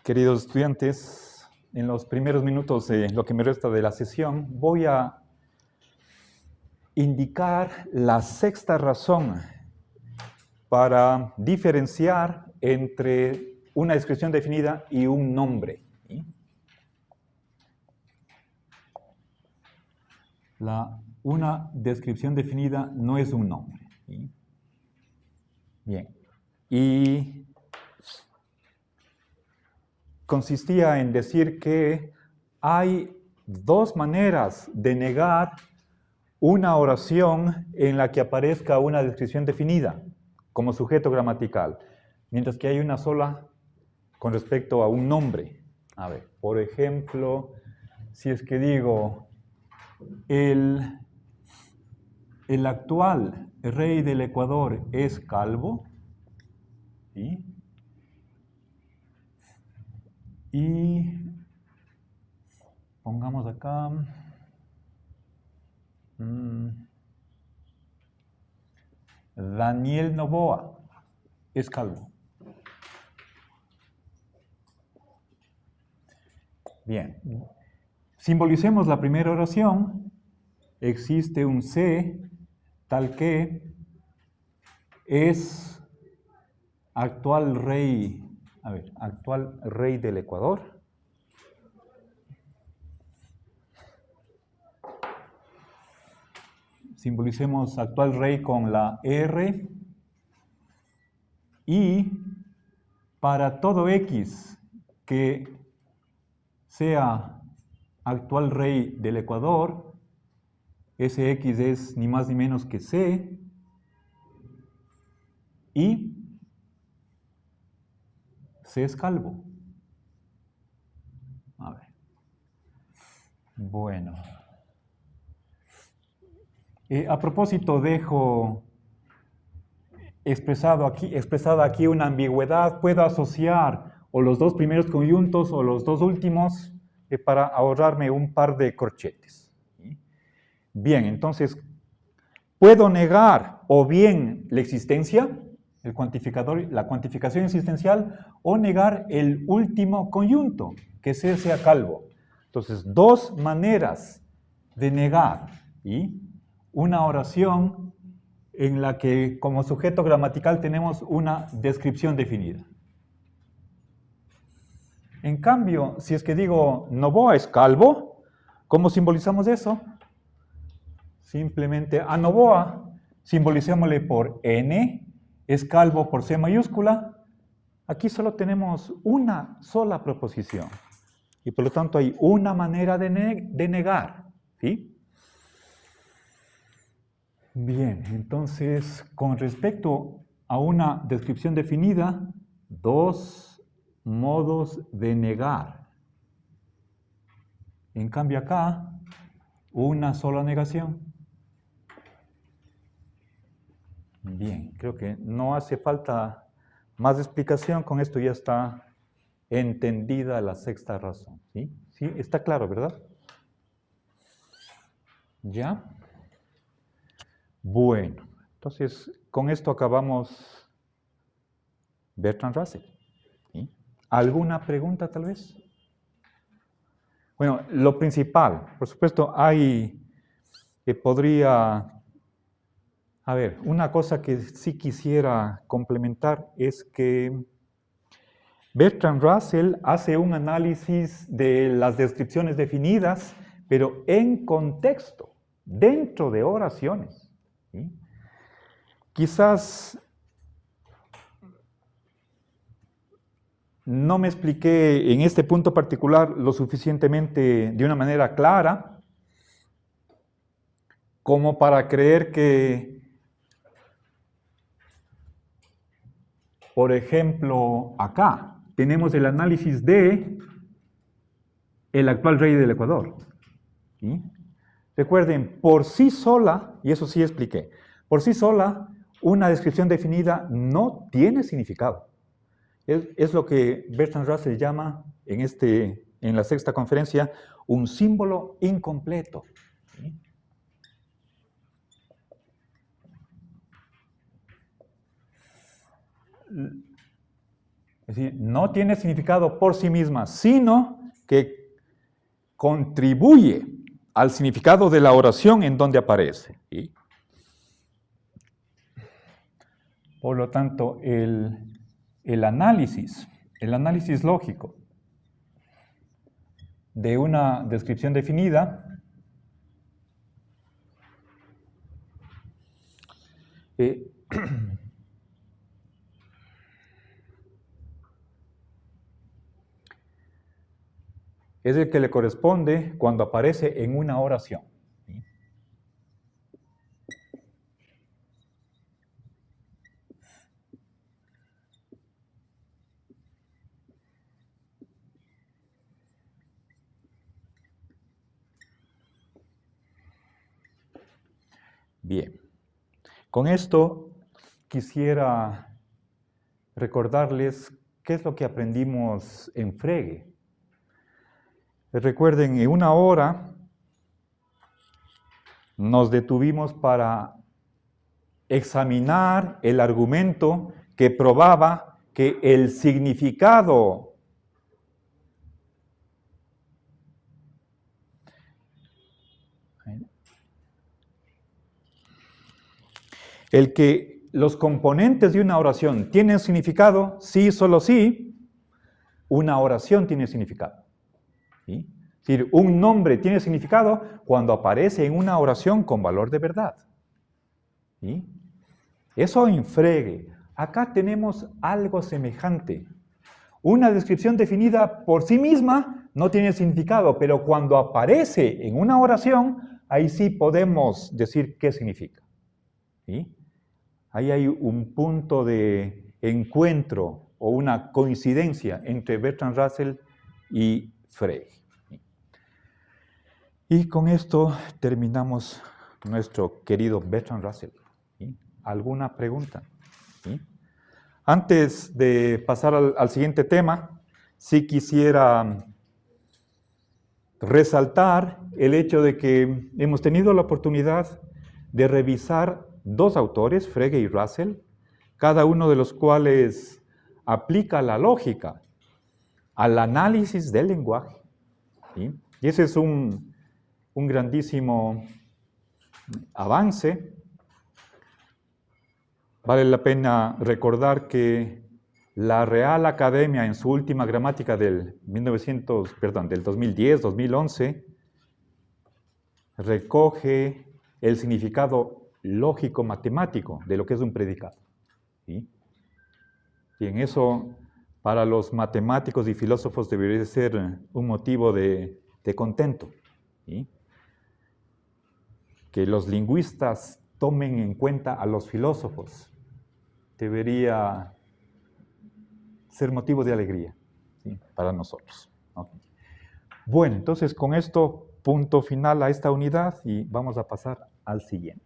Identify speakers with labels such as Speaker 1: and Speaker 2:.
Speaker 1: Queridos estudiantes, en los primeros minutos de lo que me resta de la sesión, voy a indicar la sexta razón para diferenciar entre una descripción definida y un nombre. Una descripción definida no es un nombre. Bien. Y consistía en decir que hay dos maneras de negar una oración en la que aparezca una descripción definida como sujeto gramatical, mientras que hay una sola con respecto a un nombre. A ver, por ejemplo, si es que digo, el actual rey del Ecuador es calvo, ¿sí? Y pongamos acá, Daniel Noboa es calvo. Bien, simbolicemos la primera oración. Existe un C tal que es actual rey del Ecuador. Simbolicemos actual rey con la R. Y para todo X que sea actual rey del Ecuador, ese X es ni más ni menos que C. Y C es calvo. A ver. Bueno. A propósito, dejo expresada aquí una ambigüedad. Puedo asociar o los dos primeros conjuntos o los dos últimos para ahorrarme un par de corchetes. Bien, entonces, puedo negar o bien la existencia, el cuantificador, la cuantificación existencial, o negar el último conjunto, que C sea calvo. Entonces, dos maneras de negar una oración en la que como sujeto gramatical tenemos una descripción definida. En cambio, si es que digo Noboa es calvo, ¿cómo simbolizamos eso? Simplemente a Noboa simbolicémosle por N, es calvo por C mayúscula. Aquí solo tenemos una sola proposición y por lo tanto hay una manera de negar, ¿sí? Bien, entonces, con respecto a una descripción definida, dos modos de negar. En cambio acá, una sola negación. Bien, creo que no hace falta más explicación, con esto ya está entendida la sexta razón, ¿sí? ¿Sí? Está claro, ¿verdad? ¿Ya? Bueno, entonces con esto acabamos Bertrand Russell. ¿Sí? ¿Alguna pregunta tal vez? Bueno, lo principal, por supuesto, una cosa que sí quisiera complementar es que Bertrand Russell hace un análisis de las descripciones definidas, pero en contexto, dentro de oraciones. ¿Sí? Quizás no me expliqué en este punto particular lo suficientemente de una manera clara como para creer que, por ejemplo, acá tenemos el análisis de el actual rey del Ecuador. ¿Sí? Recuerden, por sí sola, y eso sí expliqué, por sí sola, una descripción definida no tiene significado. Es lo que Bertrand Russell llama en la sexta conferencia un símbolo incompleto. ¿Sí? Es decir, no tiene significado por sí misma, sino que contribuye al significado de la oración en donde aparece. ¿Sí? Por lo tanto, el análisis lógico de una descripción definida es el que le corresponde cuando aparece en una oración. ¿Sí? Bien, con esto quisiera recordarles qué es lo que aprendimos en Frege. Recuerden, en una hora nos detuvimos para examinar el argumento que probaba que el significado el que los componentes de una oración tienen significado, sí, solo sí, una oración tiene significado. ¿Sí? Es decir, un nombre tiene significado cuando aparece en una oración con valor de verdad. ¿Sí? Eso en Frege. Acá tenemos algo semejante. Una descripción definida por sí misma no tiene significado, pero cuando aparece en una oración, ahí sí podemos decir qué significa. ¿Sí? Ahí hay un punto de encuentro o una coincidencia entre Bertrand Russell y Frege. Y con esto terminamos nuestro querido Bertrand Russell. ¿Sí? ¿Alguna pregunta? ¿Sí? Antes de pasar al siguiente tema, sí quisiera resaltar el hecho de que hemos tenido la oportunidad de revisar dos autores, Frege y Russell, cada uno de los cuales aplica la lógica al análisis del lenguaje. ¿Sí? Y ese es un grandísimo avance. Vale la pena recordar que la Real Academia en su última gramática del 2010-2011 recoge el significado lógico-matemático de lo que es un predicado. ¿Sí? Y en eso, para los matemáticos y filósofos debería ser un motivo de contento. ¿Sí? Que los lingüistas tomen en cuenta a los filósofos debería ser motivo de alegría, ¿sí? Para nosotros. ¿Okay? Bueno, entonces con esto punto final a esta unidad y vamos a pasar al siguiente.